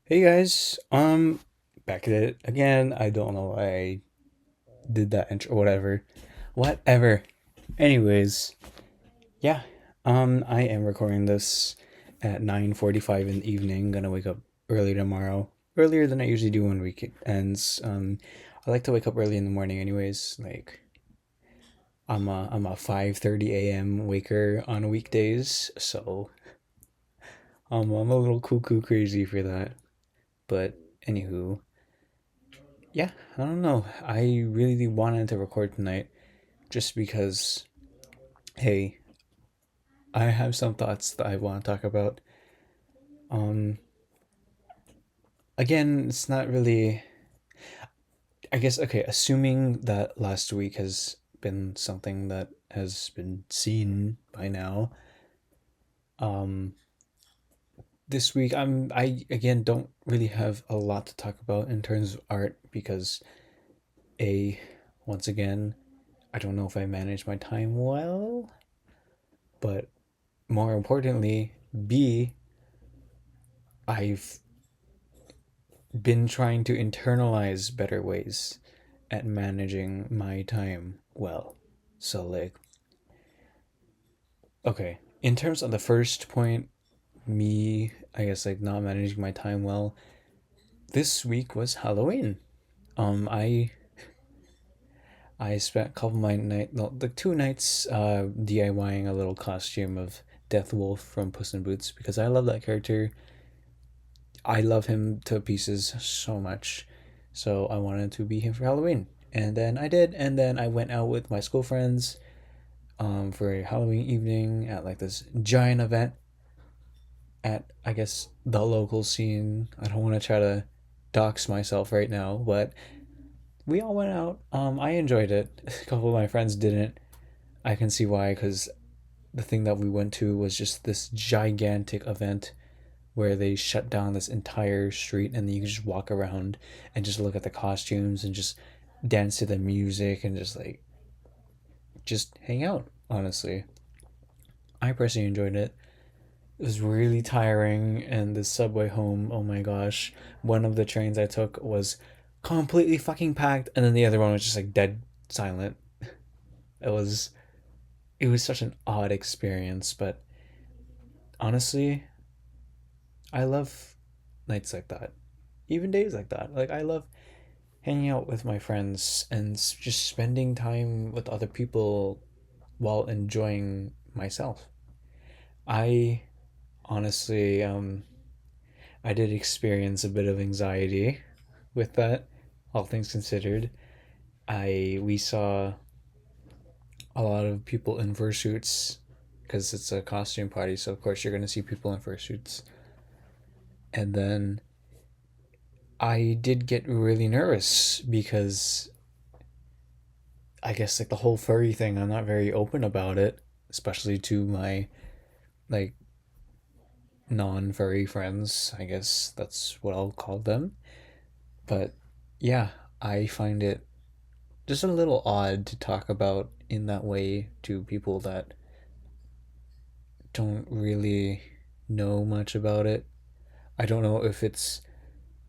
Hey guys, back at it again. I don't know why I did that intro, whatever. Anyways, yeah, I am recording this at 9:45 in the evening. Gonna wake up early tomorrow, earlier than I usually do on weekends. I like to wake up early in the morning, anyways. Like I'm a 5:30 a.m. waker on weekdays, so I'm a little cuckoo crazy for that. But anywho. Yeah, I don't know. I really wanted to record tonight just because, hey, I have some thoughts that I want to talk about. Um, Again, it's not really. I guess okay. Assuming that last week has been something that has been seen by now. Um, this week I again don't really have a lot to talk about in terms of art because a once again I don't know if I manage my time well, but more importantly, B, I've been trying to internalize better ways at managing my time well. So, like, okay, in terms of the first point, me, I guess, like, not managing my time well, this week was Halloween. I spent a couple of my night, no, the 2 nights, DIYing a little costume of Death Wolf from Puss in Boots because I love that character. I love him to pieces so much. So I wanted to be him for Halloween. And then I did. And then I went out with my school friends for a Halloween evening at like this giant event at, I guess, the local scene. I don't want to try to dox myself right now, but we all went out. I enjoyed it. A couple of my friends didn't. I can see why, because the thing that we went to was just this gigantic event where they shut down this entire street and then you can just walk around and just look at the costumes and just dance to the music and just hang out, honestly. I personally enjoyed it. It was really tiring and the subway home, oh my gosh. One of the trains I took was completely fucking packed and then the other one was just like dead silent. It was it was such an odd experience, but honestly, I love nights like that. Even days like that. Like I love hanging out with my friends and just spending time with other people while enjoying myself. I honestly, I did experience a bit of anxiety with that, all things considered. I We saw a lot of people in fursuits because it's a costume party, so of course you're gonna see people in fursuits. And then I did get really nervous because I guess like the whole furry thing, I'm not very open about it, especially to my like non-furry friends. I guess that's what I'll call them. But yeah, I find it just a little odd to talk about in that way to people that don't really know much about it. I don't know if it's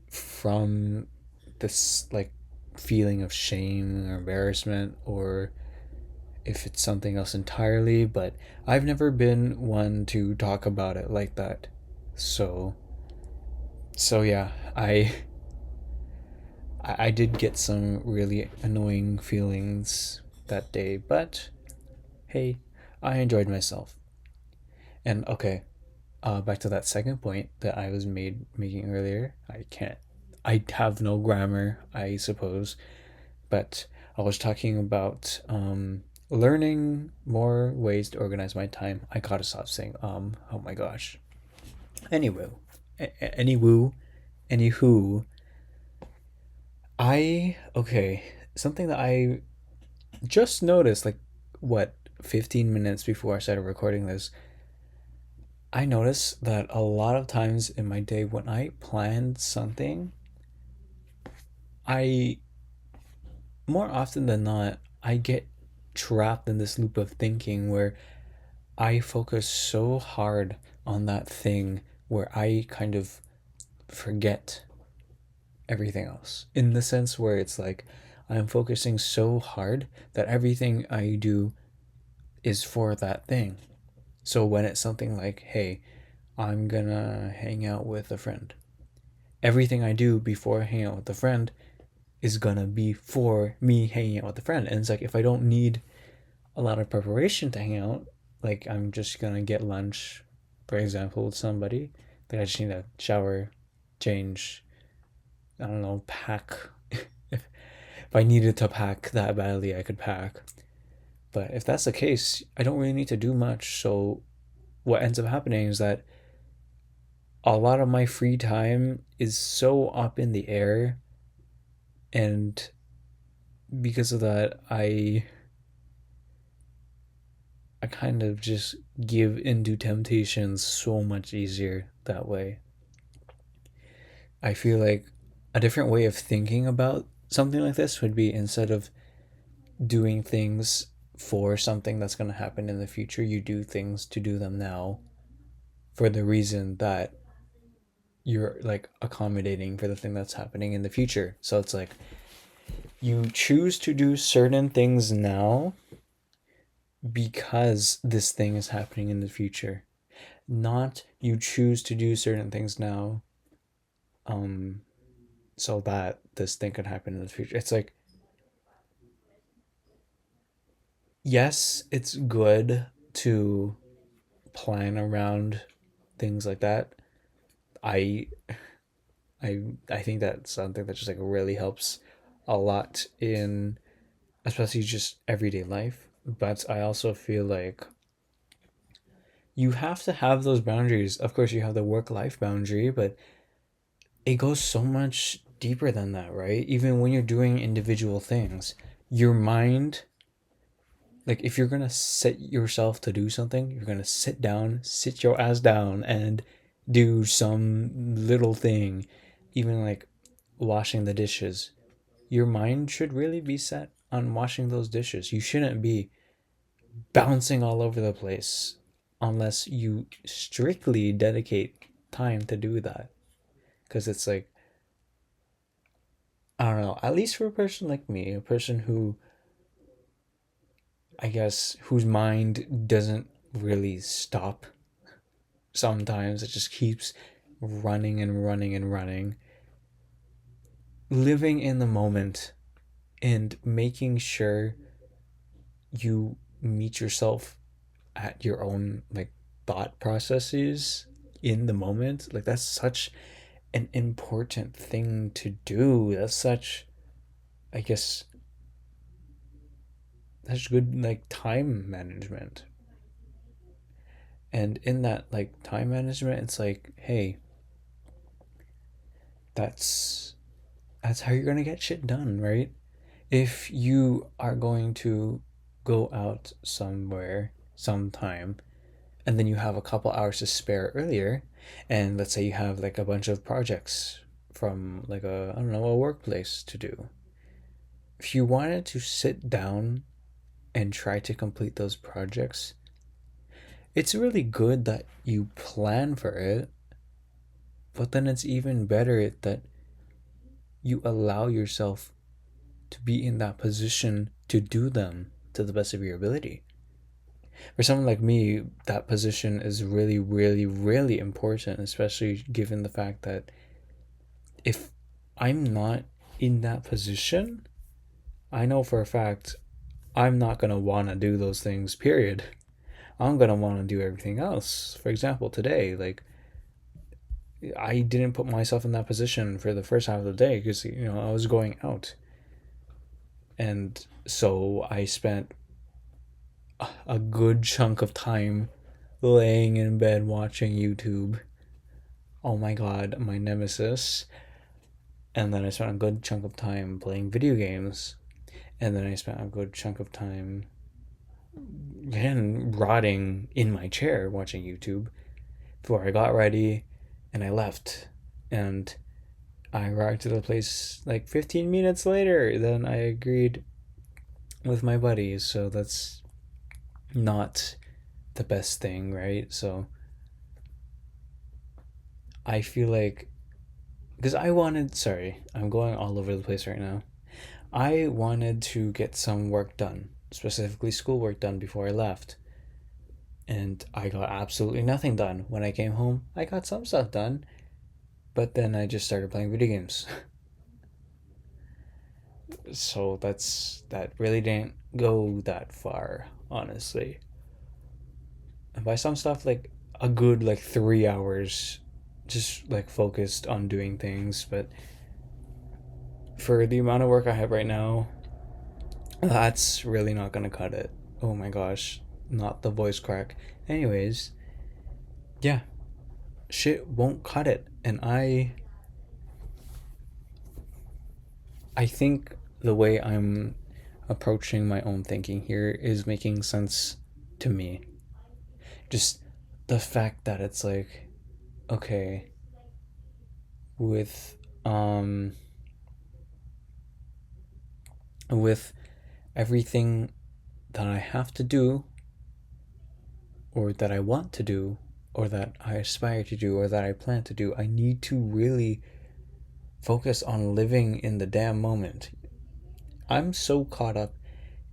from this like feeling of shame or embarrassment or if it's something else entirely, but I've never been one to talk about it like that. So yeah, I did get some really annoying feelings that day, but hey, I enjoyed myself. And okay, back to that second point that I was making earlier. I have no grammar, I suppose, but I was talking about learning more ways to organize my time. I gotta stop saying oh my gosh. Anyway, anywho, anywho, okay, something that I just noticed like what 15 minutes before I started recording this. I noticed that a lot of times in my day when I planned something, I more often than not, I get trapped in this loop of thinking where I focus so hard on that thing where I kind of forget everything else, in the sense where it's like I'm focusing so hard that everything I do is for that thing. So when it's something like, hey, I'm gonna hang out with a friend, everything I do before hanging out with a friend is gonna be for me hanging out with a friend. And it's like, if I don't need a lot of preparation to hang out, like I'm just gonna get lunch, for example, with somebody, like I just need to shower, change, I don't know, pack. If I needed to pack that badly, I could pack. But if that's the case, I don't really need to do much. So what ends up happening is that a lot of my free time is so up in the air, and because of that, I kind of just give into temptations so much easier that way. I feel like a different way of thinking about something like this would be, instead of doing things for something that's going to happen in the future, you do things to do them now for the reason that you're like accommodating for the thing that's happening in the future. So it's like you choose to do certain things now because this thing is happening in the future. Not you choose to do certain things now um so that this thing could happen in the future. It's like, yes, it's good to plan around things like that. I I think that's something that just like really helps a lot in especially just everyday life. But I also feel like you have to have those boundaries. Of course, you have the work life boundary, but it goes so much deeper than that, right? Even when you're doing individual things, your mind, like if you're gonna set yourself to do something, you're gonna sit your ass down and do some little thing, even like washing the dishes. Your mind should really be set on washing those dishes. You shouldn't be bouncing all over the place unless you strictly dedicate time to do that. Because it's like, I don't know, at least for a person like me, a person who, I guess, whose mind doesn't really stop sometimes, it just keeps running and running and running. Living in the moment and making sure you meet yourself at your own like thought processes in the moment, like that's such an important thing to do. That's such, I guess, that's good like time management. And in that like time management, it's like, hey, that's that's how you're gonna get shit done, right? If you are going to go out somewhere sometime and then you have a couple hours to spare earlier, and let's say you have like a bunch of projects from like a, I don't know, a workplace to do, if you wanted to sit down and try to complete those projects, it's really good that you plan for it, but then it's even better that you allow yourself to be in that position to do them to the best of your ability. For someone like me, that position is really, really, really important, especially given the fact that if I'm not in that position, I know for a fact I'm not going to want to do those things, period. I'm going to want to do everything else. For example, today, like, I didn't put myself in that position for the first half of the day because, you know, I was going out. And so I spent a good chunk of time laying in bed watching YouTube. Oh my god, my nemesis. And then I spent a good chunk of time playing video games. And then I spent a good chunk of time again rotting in my chair watching YouTube before I got ready and I left. And I arrived to the place like 15 minutes later than I agreed with my buddies. So that's not the best thing, right? So I feel like because I wanted, sorry, I'm going all over the place right now. I wanted to get some work done, specifically schoolwork done before I left. And I got absolutely nothing done. When I came home, I got some stuff done, but then I just started playing video games. So that really didn't go that far, honestly. And by some stuff, like a good like 3 hours, just like focused on doing things. But for the amount of work I have right now, that's really not gonna cut it. Oh my gosh, not the voice crack. Anyways, yeah, shit won't cut it, and I think the way I'm approaching my own thinking here is making sense to me. Just the fact that it's like, okay, with um with everything that I have to do, or that I want to do, or that I aspire to do, or that I plan to do, I need to really focus on living in the damn moment. I'm so caught up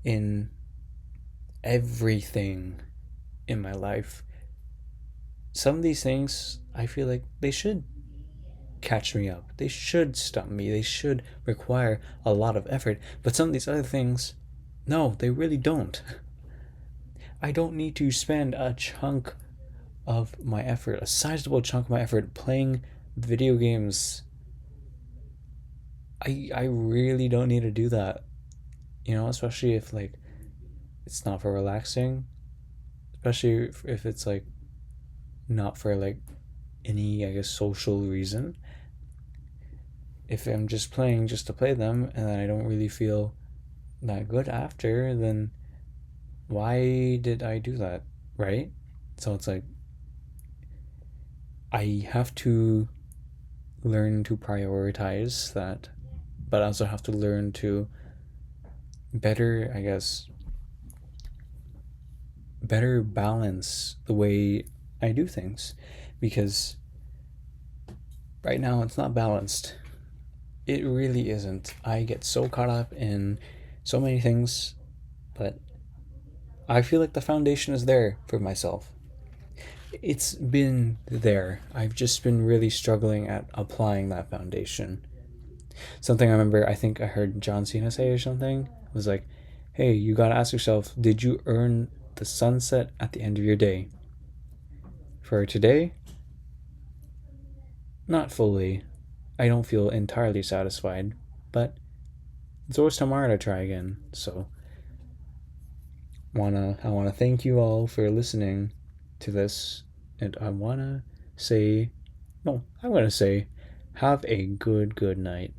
in everything in my life. Some of these things, I feel like they should catch me up. They should stop me. They should require a lot of effort. But some of these other things, no, they really don't. I don't need to spend a chunk of my effort, a sizable chunk of my effort, playing video games. I really don't need to do that. Especially if like it's not for relaxing, especially if it's like not for like any, I guess, social reason. If I'm just playing just to play them and then I don't really feel that good after, then why did I do that? Right? So it's like I have to learn to prioritize that, but I also have to learn to better, I guess, better balance the way I do things, because right now it's not balanced. It really isn't. I get so caught up in so many things, but I feel like the foundation is there for myself. It's been there. I've just been really struggling at applying that foundation. Something I remember, I think I heard John Cena say or something, was like, hey, you gotta ask yourself, did you earn the sunset at the end of your day? For today, not fully. I don't feel entirely satisfied, but it's always tomorrow to try again. So I wanna thank you all for listening to this, and I wanna say, no, I'm gonna say, have a good night.